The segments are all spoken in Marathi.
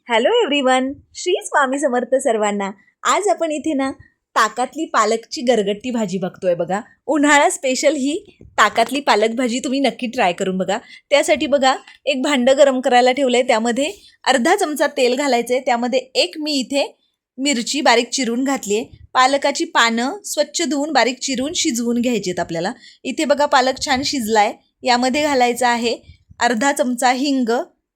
हॅलो एव्हरीवन, श्री स्वामी समर्थ सर्वांना। आज आपण इथे ना ताकातली पालकची गरगट्टी भाजी बघतोय बघा। उन्हाळा स्पेशल ही ताकातली पालक भाजी तुम्ही नक्की ट्राय करून बघा। त्यासाठी बघा एक भांडं गरम करायला ठेवलंय, त्यामध्ये अर्धा चमचा तेल घालायचंय। त्यामध्ये एक मी इथे मिरची बारीक चिरून घातली आहे। पालकाची पानं स्वच्छ धुवून बारीक चिरून शिजवून घ्यायचेत आपल्याला। इथे बघा पालक छान शिजलाय। यामध्ये घालायचं आहे अर्धा चमचा हिंग,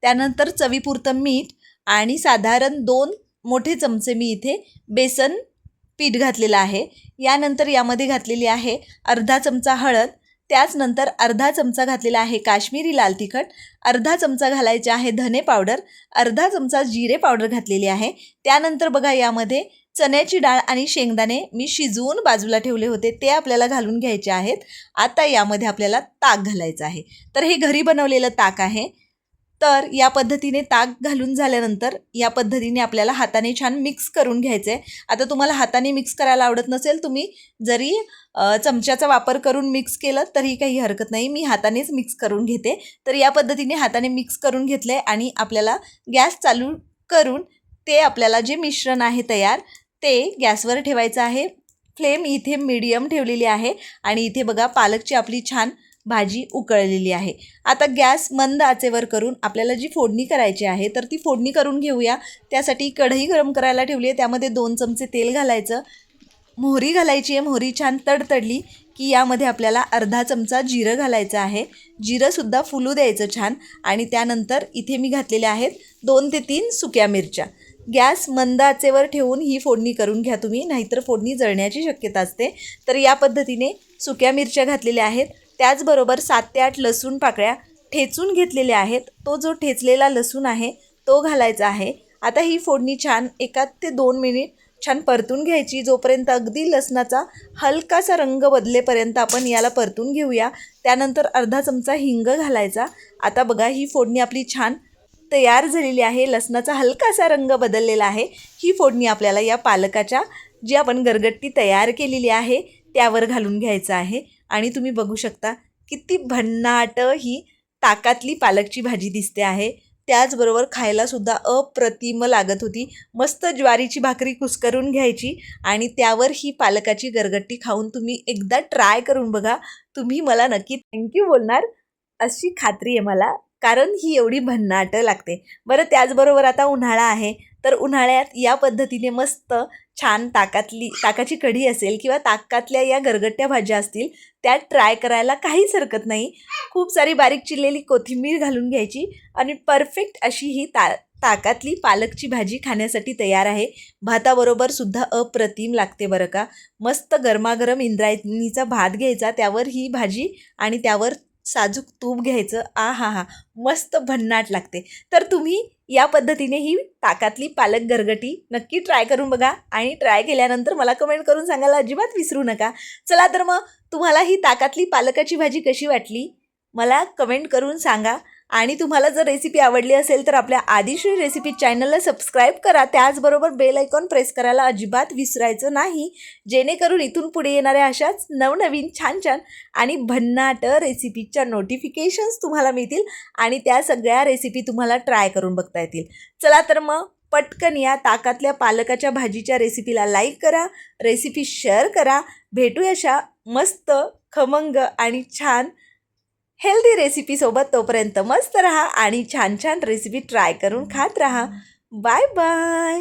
त्यानंतर चवीपुरतं मीठ आणि साधारण 2 मोठे चमचे मी इथे बेसन पीठ घातलेलं आहे। यानंतर यामध्ये घातलेली आहे अर्धा चमचा हळद, त्याचनंतर अर्धा चमचा घातलेला आहे काश्मीरी लाल तिखट, अर्धा चमचा घालायचे आहे धने पावडर, अर्धा चमचा जिरे पावडर घातलेली आहे। त्यानंतर बघा यामध्ये चण्याची डाळ आणि शेंगदाणे मी शिजवून बाजूला ठेवले होते, ते आपल्याला घालून घ्यायचे आहेत। आता यामध्ये आपल्याला ताक घालायचं आहे। तर हे घरी बनवलेलं ताक आहे। तर या पद्धतीने ताक घालून झाल्यानंतर या पद्धतीने आपल्याला हाताने छान मिक्स करून घ्यायचं आहे। आता तुम्हाला हाताने मिक्स करायला आवडत नसेल, तुम्ही जरी चमच्याचा वापर करून मिक्स केलं तरी काही हरकत नाही। मी हातानेच मिक्स करून घेते। तर या पद्धतीने हाताने मिक्स करून घेतले आणि आपल्याला गॅस चालू करून ते आपल्याला जे मिश्रण आहे तयार ते गॅसवर ठेवायचं आहे। फ्लेम इथे मीडियम ठेवलेली आहे आणि इथे बघा पालकची आपली छान भाजी उकळलेली आहे। आता गॅस मंद आचेवर करून आपल्याला जी फोडणी करायची आहे तर ती फोडणी करून घेऊया। त्यासाठी कढई गरम करायला ठेवली आहे, त्यामध्ये 2 चमचे तेल घालायचं, मोहरी घालायची आहे। मोहरी छान तडतडली की यामध्ये आपल्याला अर्धा चमचा जिरं घालायचं आहे। जिरंसुद्धा फुलू द्यायचं छान आणि त्यानंतर इथे मी घातलेले आहेत 2 ते 3 सुक्या मिरच्या। गॅस मंद आचेवर ठेवून ही फोडणी करून घ्या तुम्ही, नाहीतर फोडणी जळण्याची शक्यता असते। तर या पद्धतीने सुक्या मिरच्या घातलेल्या आहेत। त्याचबरोबर 7 ते 8 लसूण पाकळ्या ठेचून घेतलेल्या आहेत। तो जो ठेचलेला लसूण आहे तो घालायचा आहे। आता ही फोडणी छान 1 ते 2 मिनिट छान परतून घ्यायची, जोपर्यंत अगदी लसणाचा हलकासा रंग बदलेपर्यंत आपण याला परतून घेऊया। त्यानंतर अर्धा चमचा हिंग घालायचा। आता बघा ही फोडणी आपली छान तयार झालेली आहे। लसणाचा हलकासा रंग बदललेला आहे। ही फोडणी आपल्याला या पालकाच्या जी आपण गरगट्टी तयार केलेली आहे त्यावर घालून घ्यायचं आहे आणि तुम्ही बघू शकता किती भन्नाट ही ताकातली पालकची भाजी दिसते आहे। त्याचबरोबर खायला सुद्धा अप्रतिम लागत होती। मस्त ज्वारीची भाकरी कुस्करून घ्यायची आणि त्यावर ही पालकाची गरगट्टी खाऊन तुम्ही एकदा ट्राय करून बघा। तुम्ही मला नक्की थँक्यू बोलणार अशी खात्री आहे मला, कारण ही एवढी भन्नाट लागते। बरं, त्याचबरोबर आता उन्हाळा आहे, तर उन्हाळ्यात या पद्धतीने मस्त छान ताकाची कढी असेल किंवा ताकातल्या या गरगट्ट्या भाज्या असतील त्या ट्राय करायला काहीच हरकत नाही। खूप सारी बारीक चिरलेली कोथिंबीर घालून घ्यायची आणि परफेक्ट अशी ही ताकातली पालकची भाजी खाण्यासाठी तयार आहे। भाताबरोबर सुद्धा अप्रतिम लागते बरं का। मस्त गरमागरम इंद्रायणीचा भात घ्यायचा, त्यावर ही भाजी आणि त्यावर साजूक तूप घ्यायचं। आहा, मस्त भन्नाट लागते। तर तुम्ही या पद्धतीने ही ताकातली पालक गरगटी नक्की ट्राय करून बघा आणि ट्राय केल्यानंतर मला कमेंट करून सांगायला अजिबात विसरू नका। चला तर मग तुम्हाला ही ताकातली पालकाची भाजी कशी वाटली मला कमेंट करून सांगा। आणि तुम्हाला जर रेसिपी आवडली असेल तर आपल्या आदिश्री रेसिपी चॅनलला सबस्क्राईब करा। त्याचबरोबर बेल आयकॉन प्रेस करायला अजिबात विसरायचं नाही, जेणेकरून इथून पुढे येणाऱ्या अशाच नवनवीन छान छान आणि भन्नाट रेसिपीच्या नोटिफिकेशन्स तुम्हाला मिळतील आणि त्या सगळ्या रेसिपी तुम्हाला ट्राय करून बघता येतील। चला तर मग पटकन या ताकातल्या पालकाच्या भाजीच्या रेसिपीला लाईक करा, रेसिपी शेअर करा। भेटूया अशा मस्त खमंग आणि छान हेल्दी रेसिपीसोबत। तोपर्यंत मस्त रहा आणि छान छान रेसिपी ट्राय करून खात रहा। Bye bye.